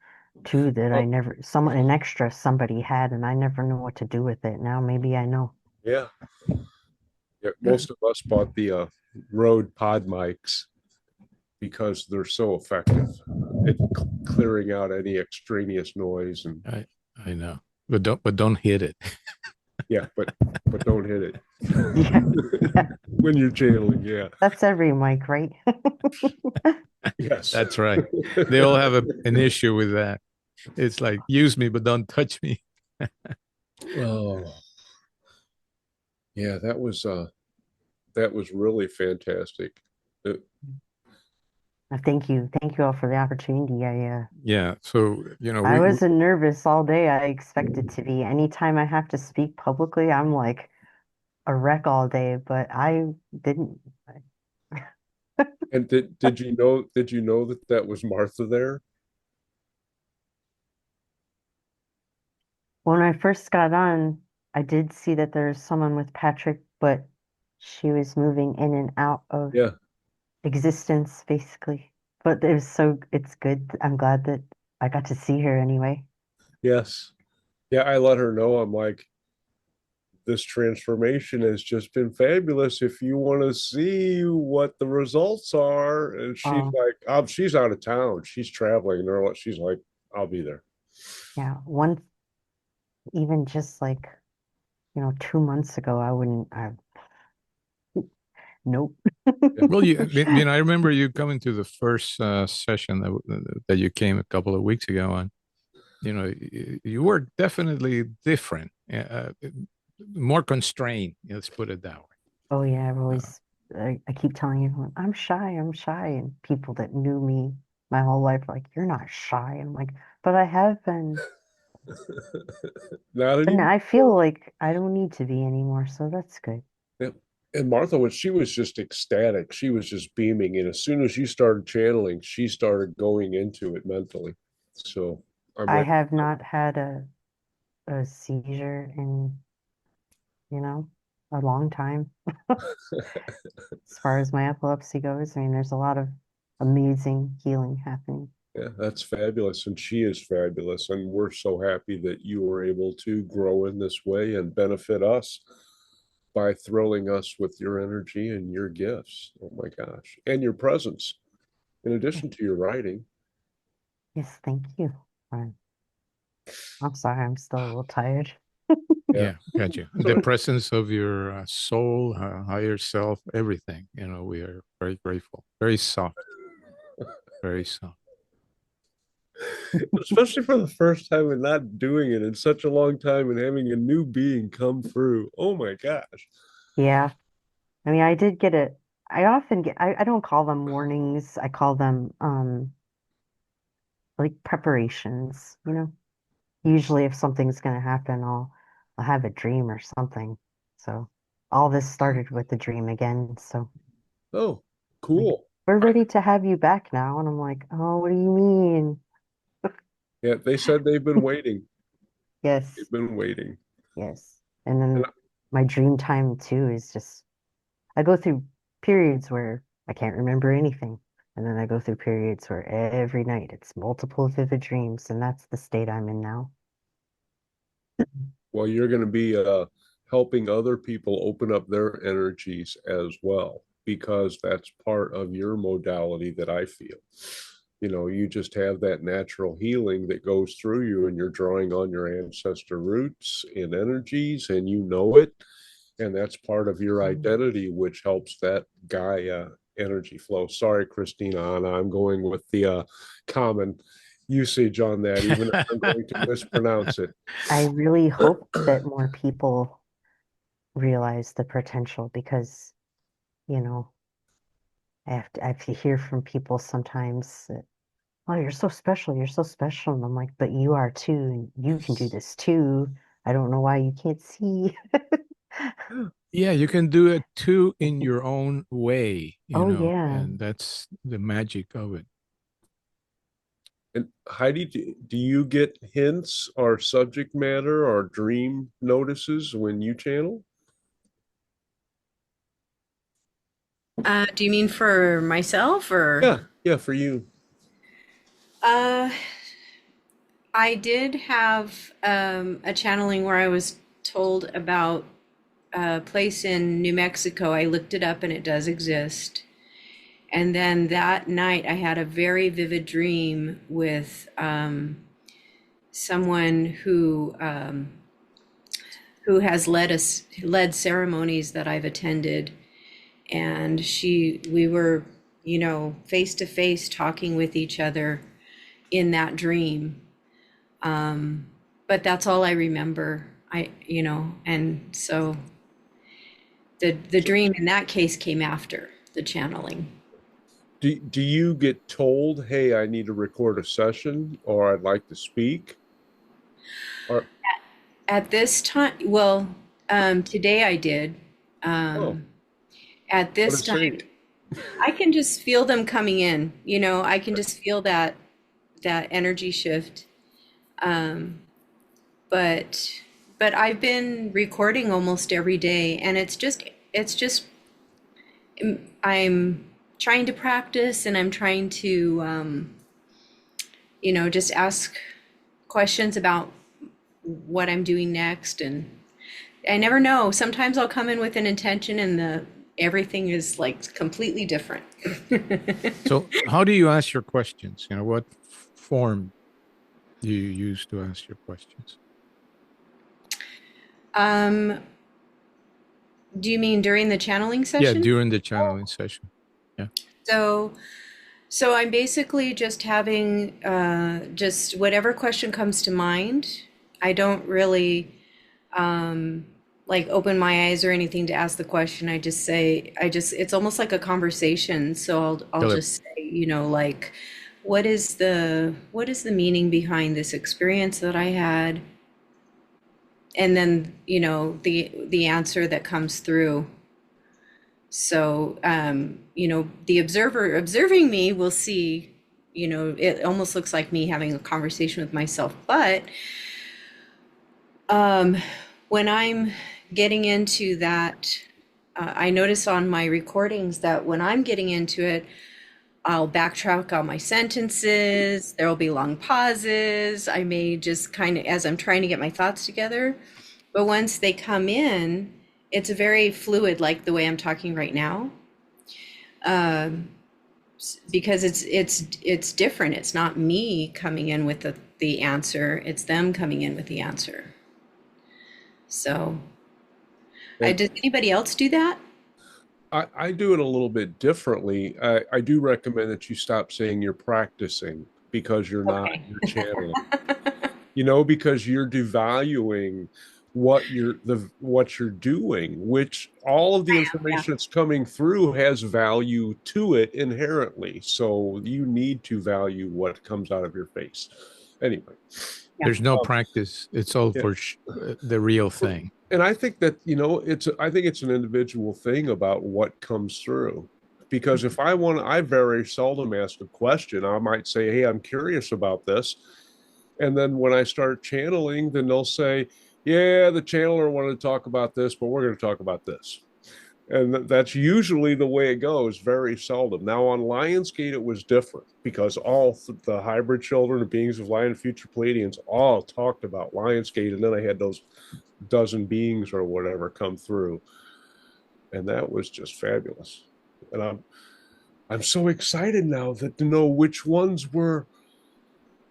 too that I Oh, never an extra somebody had and I never knew what to do with it. Now maybe I know. yeah. Yeah, most of us bought the Rode Pod mics because they're so effective at clearing out any extraneous noise. And I know, but don't hit it. yeah, but don't hit it Yeah. Yeah. when you're channeling. Yeah. That's every mic, right? Yes. That's right. They all have an issue with that. It's like, use me, but don't touch me. Oh, yeah, that was really fantastic. Uh, Thank you. Thank you all for the opportunity. Yeah. So, I wasn't nervous all day. I expected to be. Anytime I have to speak publicly, I'm like a wreck all day, but I didn't. and did you know that that was Martha there? When I first got on, I did see that there was someone with Patrick, but she was moving in and out of Yeah. existence, basically. But it's good. I'm glad that I got to see her anyway. Yes. Yeah, I let her know. I'm like, this transformation has just been fabulous. If you want to see what the results are, and she's Oh, like, oh, she's out of town. She's traveling. And she's like, I'll be there. yeah. Even just like, 2 months ago, nope. well, I remember you coming to the first session that you came a couple of weeks ago on. You were definitely different, more constrained. Let's put it that way. Oh yeah, Uh, I keep telling everyone, I'm shy, I'm shy. And people that knew me my whole life are like, you're not shy. I'm like, but I have been. Not But now anymore. I feel like I don't need to be anymore, so that's good. Yeah. And Martha she was just ecstatic. She was just beaming. And as soon as you started channeling, she started going into it mentally. So I'm I like, have not had a seizure in, you know, a long time. As far as my epilepsy goes, I mean, there's a lot of amazing healing happening. yeah, that's fabulous. And she is fabulous. And we're so happy that you were able to grow in this way and benefit us by thrilling us with your energy and your gifts. Oh my gosh. And your presence, in addition to your writing. Yes, thank you. I'm sorry, I'm still a little tired. Yeah, gotcha. The presence of your soul, higher self, everything. We are very grateful. Very soft. Very soft. Especially for the first time and not doing it in such a long time and having a new being come through. Oh my gosh. Yeah. I mean, I did get it. I often get, I don't call them warnings. I call them like preparations, you know. Usually if something's gonna happen, I'll have a dream or something. So all this started with the dream again. So Oh, like, cool. we're ready to have you back now. And I'm like, oh, what do you mean? Yeah, they said they've been waiting. Yes, They've been waiting. yes. And And then my dream time too is just I go through periods where I can't remember anything. And then I go through periods where every night it's multiple vivid dreams, and that's the state I'm in now. well, you're going to be helping other people open up their energies as well, because that's part of your modality that I feel. You just have that natural healing that goes through you, and you're drawing on your ancestor roots and energies, and you know it. And that's part of your identity, which helps that Gaia energy flow. Sorry, Christina, Anna, I'm going with the common usage on that, even if I'm going to mispronounce it. I really hope that more people realize the potential because, you know, I have to hear from people sometimes that, oh, you're so special, you're so special. And I'm like, but you are too. You can do this too. I don't know why you can't see. Yeah, you can do it too in your own way, Oh, yeah. and that's the magic of it. And Heidi, do you get hints or subject matter or dream notices when you channel? Do you mean for myself or? Yeah, for you. Uh, I did have a channeling where I was told about a place in New Mexico. I looked it up and it does exist. And then that night I had a very vivid dream with someone who has led ceremonies that I've attended. And we were, face to face talking with each other in that dream. But that's all I remember. And so the dream in that case came after the channeling. Do you get told, hey, I need to record a session, or I'd like to speak? Or At this time, well, today I did. oh, At what a this time, saint. I can just feel them coming in. I can just feel that energy shift. But I've been recording almost every day, and it's just I'm trying to practice, and I'm trying to just ask questions about what I'm doing next. And I never know. Sometimes I'll come in with an intention and everything is like completely different. So, how do you ask your questions? What form do you use to ask your questions? Do you mean during the channeling Yeah, session? during the channeling session. Yeah. So I'm basically just having just whatever question comes to mind. I don't really like open my eyes or anything to ask the question. It's almost like a conversation. So I'll just say, like, what is the meaning behind this experience that I had? And then, the answer that comes through. So, the observer observing me will see, it almost looks like me having a conversation with myself. But when I'm getting into that, I notice on my recordings that when I'm getting into it, I'll backtrack on my sentences. There'll be long pauses. I may just kind of, as I'm trying to get my thoughts together. But once they come in, it's very fluid, like the way I'm talking right now. Because it's different. It's not me coming in with the answer. It's them coming in with the answer. So, And does anybody else do that? I do it a little bit differently. I do recommend that you stop saying you're practicing because you're not, Okay. you're channeling. Because you're devaluing what you're doing, which all of the information that's coming through has value to it inherently. So you need to value what comes out of your face. Anyway, There's no practice. It's all yeah. for the real thing. And I think that, I think it's an individual thing about what comes through. Because if I very seldom ask a question. I might say, hey, I'm curious about this. And then when I start channeling, then they'll say, yeah, the channeler wanted to talk about this, but we're going to talk about this. And that's usually the way it goes, very seldom. Now on Lionsgate, it was different because all the hybrid children and beings of light and future Pleiadians all talked about Lionsgate. And then I had those dozen beings or whatever come through. And that was just fabulous. And I'm so excited now to know which ones were,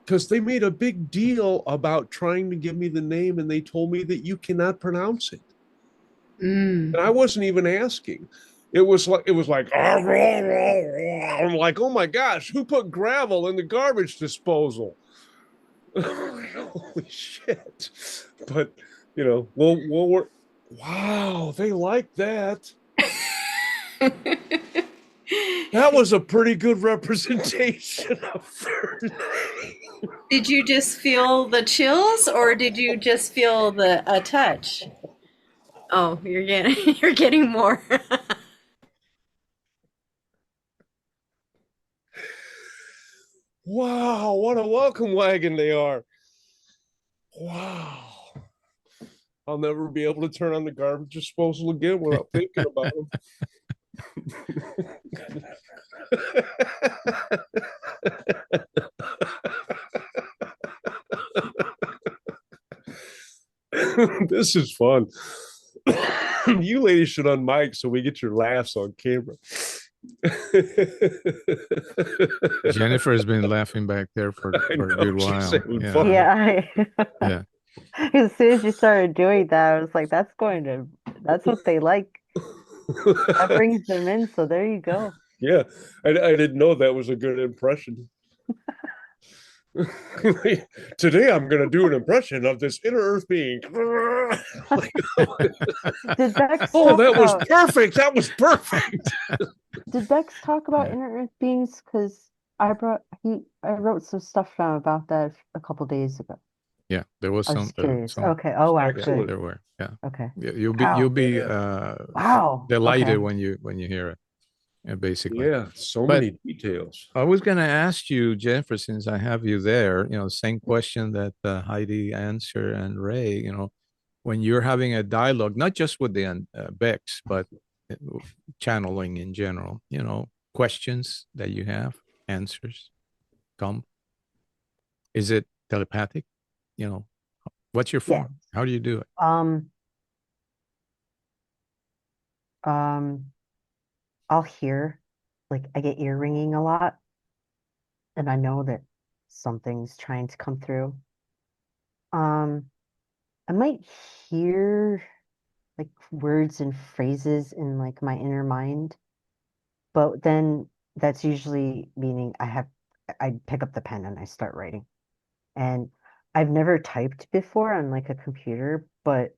because they made a big deal about trying to give me the name and they told me that you cannot pronounce it. And I wasn't even asking. It was like I'm like, oh my gosh, who put gravel in the garbage disposal? Holy shit. But wow, they like that. That was a pretty good representation of their name. Did you just feel the chills or did you just feel a touch? Oh, you're getting more. Wow, what a welcome wagon they are. Wow. I'll never be able to turn on the garbage disposal again without thinking about them. This is fun. You ladies should unmic so we get your laughs on camera. Jennifer has been laughing back there for a good while. Yeah. Yeah. As soon as you started doing that, I was like, that's what they like. That brings them in. So there you go. Yeah. I didn't know that was a good impression. Today I'm going to do an impression of this inner earth being. Did Bex Oh, that was about perfect. That was perfect. did Bex talk about inner earth beings? Because I wrote some stuff down about that a couple days ago. Yeah, there was I was some curious. Okay. Oh wow, Excellent. good. there were. Yeah. Okay. You'll be Wow. delighted Okay. when you hear it. Basically. Yeah, so But many details. I was going to ask you, Jennifer, since I have you there, same question that Heidi answered and Ray, when you're having a dialogue, not just with the Bex, but uh, channeling in general, questions that you have, answers come. Is it telepathic? What's your Yeah. form? How do you do it? Um, I'll hear, like I get ear ringing a lot, and I know that something's trying to come through. Um, I might hear like words and phrases in like my inner mind, but then that's usually meaning I pick up the pen and I start writing. And I've never typed before on like a computer, but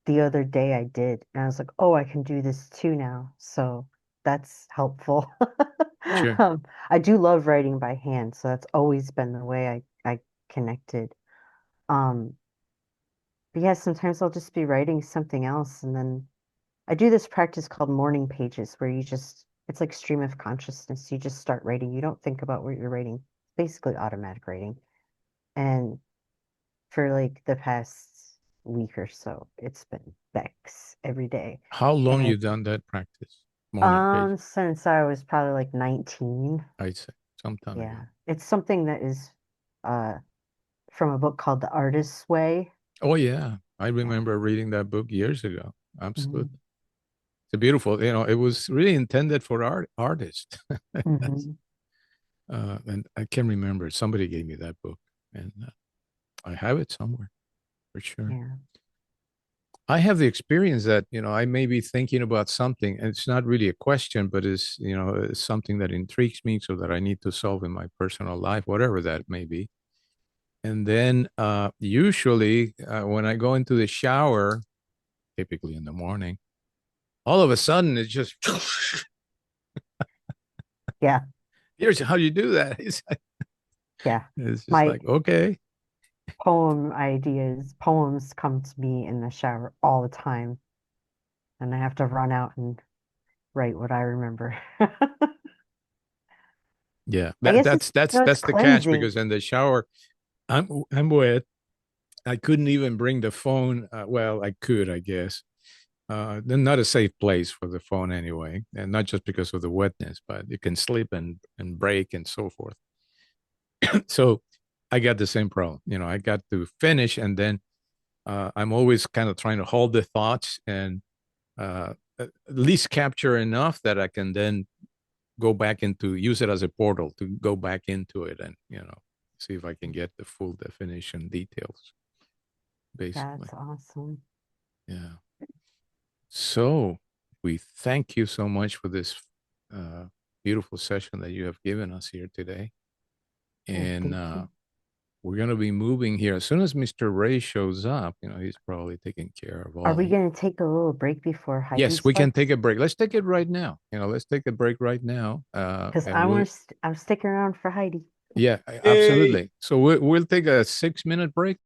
the other day I did, and I was like, oh, I can do this too now. So that's helpful. Sure. I do love writing by hand, so that's always been the way I connected. Um, but yeah, sometimes I'll just be writing something else, and then I do this practice called morning pages where it's like stream of consciousness. You just start writing. You don't think about what you're writing. Basically automatic writing. And for like the past week or so, it's been Bex every day. How long And you done that practice? Morning page, since I was probably like 19. I'd say, some time ago. Yeah. It's something that is uh from a book called The Artist's Way. Oh yeah, I remember reading that book years ago. Absolutely. Mhm. It's a beautiful, it was really intended for artists. Mhm. And I can remember somebody gave me that book, and I have it somewhere for sure. Yeah. I have the experience that, I may be thinking about something and it's not really a question, but it's something that intrigues me so that I need to solve in my personal life, whatever that may be. And then usually when I go into the shower, typically in the morning, all of a sudden it's just, Yeah, here's how you do that. It's just my like, okay. poems come to me in the shower all the time, and I have to run out and write what I remember. Yeah, I guess it's that's the catch, cleansing. because in the shower, I'm wet. I couldn't even bring the phone. Well, I could, I guess. Then not a safe place for the phone anyway, and not just because of the wetness, but it can slip and break and so forth. So I got the same problem. I got to finish, and then I'm always kind of trying to hold the thoughts and at least capture enough that I can then go back into use it as a portal to go back into it and see if I can get the full definition details, basically. That's awesome. Yeah. So we thank you so much for this beautiful session that you have given us here today. And Thank you. we're going to be moving here. As soon as Mr. Ray shows up, he's probably taking care of Are all we the... going to take a little break before Heidi Yes, we can take starts? a break. Let's take it right now. Let's take a break right now. Because And we'll... I'm sticking around for Heidi. Yeah, Yay! absolutely. So we'll take a 6-minute break.